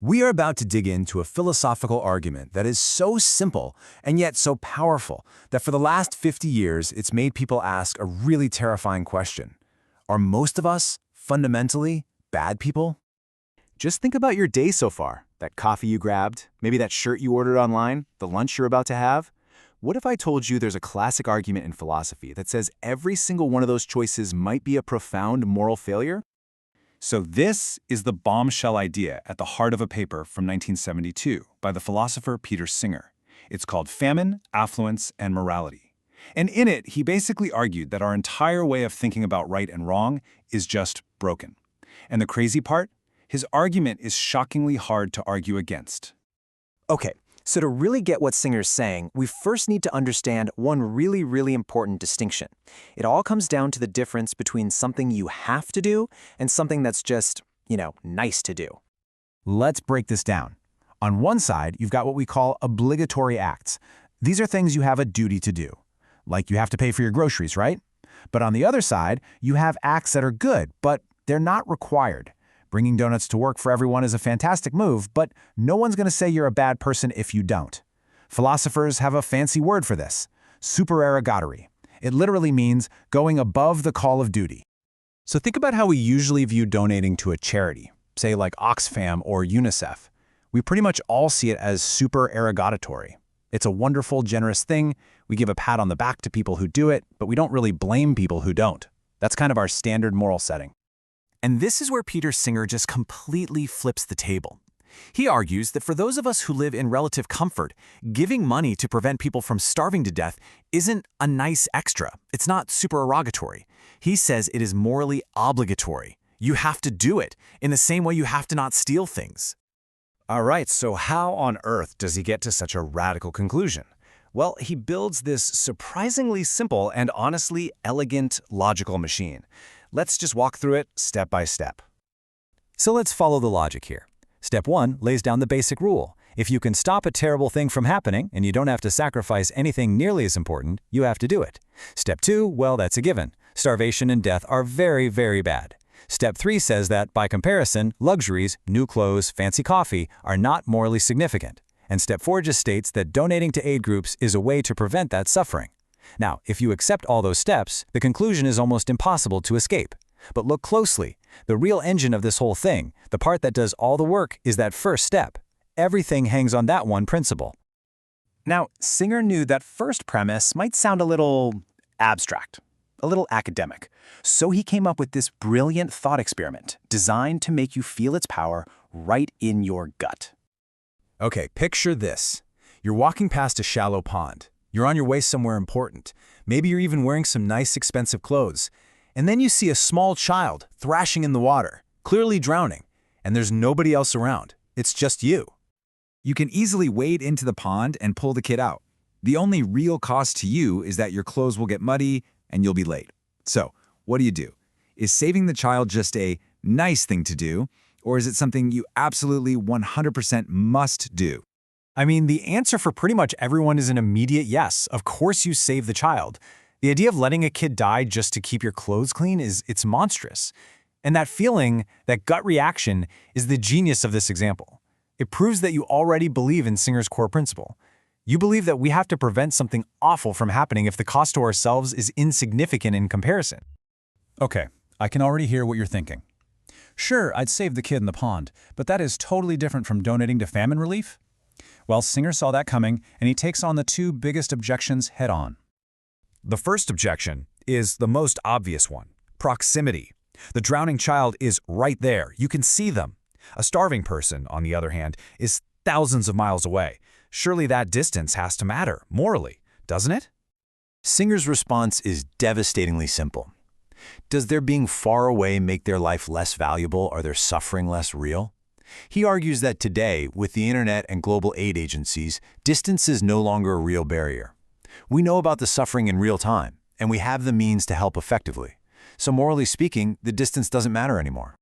We are about to dig into a philosophical argument that is so simple and yet so powerful that for the last 50 years it's made people ask a really terrifying question. Are most of us, fundamentally, bad people? Just think about your day so far. That coffee you grabbed, maybe that shirt you ordered online, the lunch you're about to have. What if I told you there's a classic argument in philosophy that says every single one of those choices might be a profound moral failure? So this is the bombshell idea at the heart of a paper from 1972 by the philosopher Peter Singer. It's called Famine, Affluence, and Morality. And in it, he basically argued that our entire way of thinking about right and wrong is just broken. And the crazy part? His argument is shockingly hard to argue against. Okay, so to really get what Singer's saying, we first need to understand one really important distinction. It all comes down to the difference between something you have to do and something that's just, nice to do. Let's break this down. On one side, you've got what we call obligatory acts. These are things you have a duty to do. Like you have to pay for your groceries, right? But on the other side, you have acts that are good, but they're not required. Bringing donuts to work for everyone is a fantastic move, but no one's going to say you're a bad person if you don't. Philosophers have a fancy word for this: supererogatory. It literally means going above the call of duty. So think about how we usually view donating to a charity, say like Oxfam or UNICEF. We pretty much all see it as supererogatory. It's a wonderful, generous thing. We give a pat on the back to people who do it, but we don't really blame people who don't. That's kind of our standard moral setting. And this is where Peter Singer just completely flips the table. He argues that for those of us who live in relative comfort, giving money to prevent people from starving to death isn't a nice extra. It's not supererogatory. He says it is morally obligatory. You have to do it, in the same way you have to not steal things. All right, so how on earth does he get to such a radical conclusion? Well, he builds this surprisingly simple and honestly elegant logical machine. Let's just walk through it step by step. So let's follow the logic here. Step 1 lays down the basic rule. If you can stop a terrible thing from happening and you don't have to sacrifice anything nearly as important, you have to do it. Step 2, well, that's a given. Starvation and death are very bad. Step 3 says that, by comparison, luxuries, new clothes, fancy coffee are not morally significant. And Step 4 just states that donating to aid groups is a way to prevent that suffering. Now, if you accept all those steps, the conclusion is almost impossible to escape. But look closely. The real engine of this whole thing, the part that does all the work, is that first step. Everything hangs on that one principle. Now, Singer knew that first premise might sound a little abstract, a little academic. So he came up with this brilliant thought experiment designed to make you feel its power right in your gut. Okay, picture this. You're walking past a shallow pond. You're on your way somewhere important. Maybe you're even wearing some nice, expensive clothes. And then you see a small child thrashing in the water, clearly drowning, and there's nobody else around. It's just you. You can easily wade into the pond and pull the kid out. The only real cost to you is that your clothes will get muddy and you'll be late. So, what do? Is saving the child just a nice thing to do, or is it something you absolutely 100% must do? I mean, the answer for pretty much everyone is an immediate yes. Of course you save the child. The idea of letting a kid die just to keep your clothes clean it's monstrous. And that feeling, that gut reaction, is the genius of this example. It proves that you already believe in Singer's core principle. You believe that we have to prevent something awful from happening if the cost to ourselves is insignificant in comparison. Okay, I can already hear what you're thinking. Sure, I'd save the kid in the pond, but that is totally different from donating to famine relief. Well, Singer saw that coming, and he takes on the two biggest objections head-on. The first objection is the most obvious one: proximity. The drowning child is right there. You can see them. A starving person, on the other hand, is thousands of miles away. Surely that distance has to matter, morally, doesn't it? Singer's response is devastatingly simple. Does their being far away make their life less valuable or their suffering less real? He argues that today, with the internet and global aid agencies, distance is no longer a real barrier. We know about the suffering in real time, and we have the means to help effectively. So morally speaking, the distance doesn't matter anymore.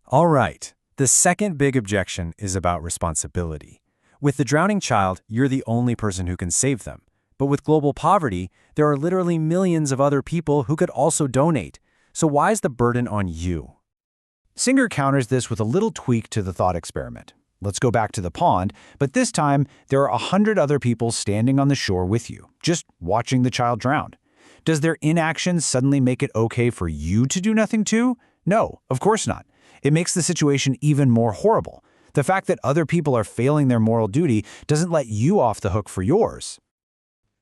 All right, the second big objection is about responsibility. With the drowning child, you're the only person who can save them. But with global poverty, there are literally millions of other people who could also donate. So why is the burden on you? Singer counters this with a little tweak to the thought experiment. Let's go back to the pond, but this time there are 100 other people standing on the shore with you, just watching the child drown. Does their inaction suddenly make it okay for you to do nothing too? No, of course not. It makes the situation even more horrible. The fact that other people are failing their moral duty doesn't let you off the hook for yours.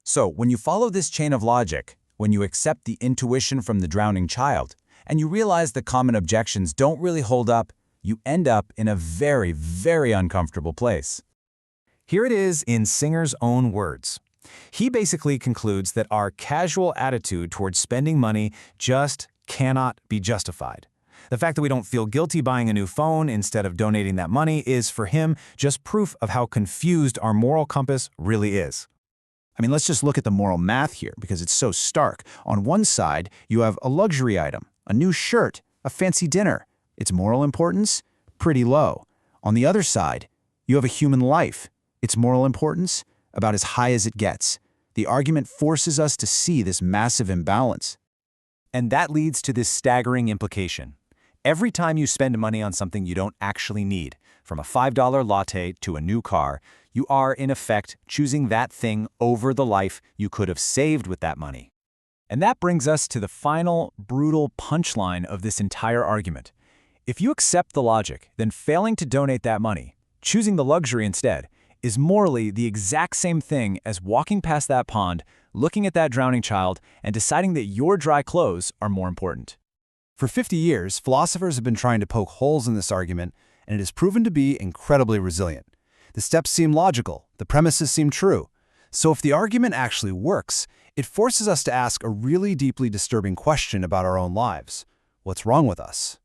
So, when you follow this chain of logic, when you accept the intuition from the drowning child, and you realize the common objections don't really hold up, you end up in a very, very uncomfortable place. Here it is in Singer's own words. He basically concludes that our casual attitude towards spending money just cannot be justified. The fact that we don't feel guilty buying a new phone instead of donating that money is, for him, just proof of how confused our moral compass really is. I mean, let's just look at the moral math here because it's so stark. On one side, you have a luxury item, a new shirt, a fancy dinner. Its moral importance? Pretty low. On the other side, you have a human life. Its moral importance? About as high as it gets. The argument forces us to see this massive imbalance. And that leads to this staggering implication. Every time you spend money on something you don't actually need, from a $5 latte to a new car, you are, in effect, choosing that thing over the life you could have saved with that money. And that brings us to the final, brutal punchline of this entire argument. If you accept the logic, then failing to donate that money, choosing the luxury instead, is morally the exact same thing as walking past that pond, looking at that drowning child, and deciding that your dry clothes are more important. For 50 years, philosophers have been trying to poke holes in this argument, and it has proven to be incredibly resilient. The steps seem logical, the premises seem true. So if the argument actually works, it forces us to ask a really deeply disturbing question about our own lives. What's wrong with us?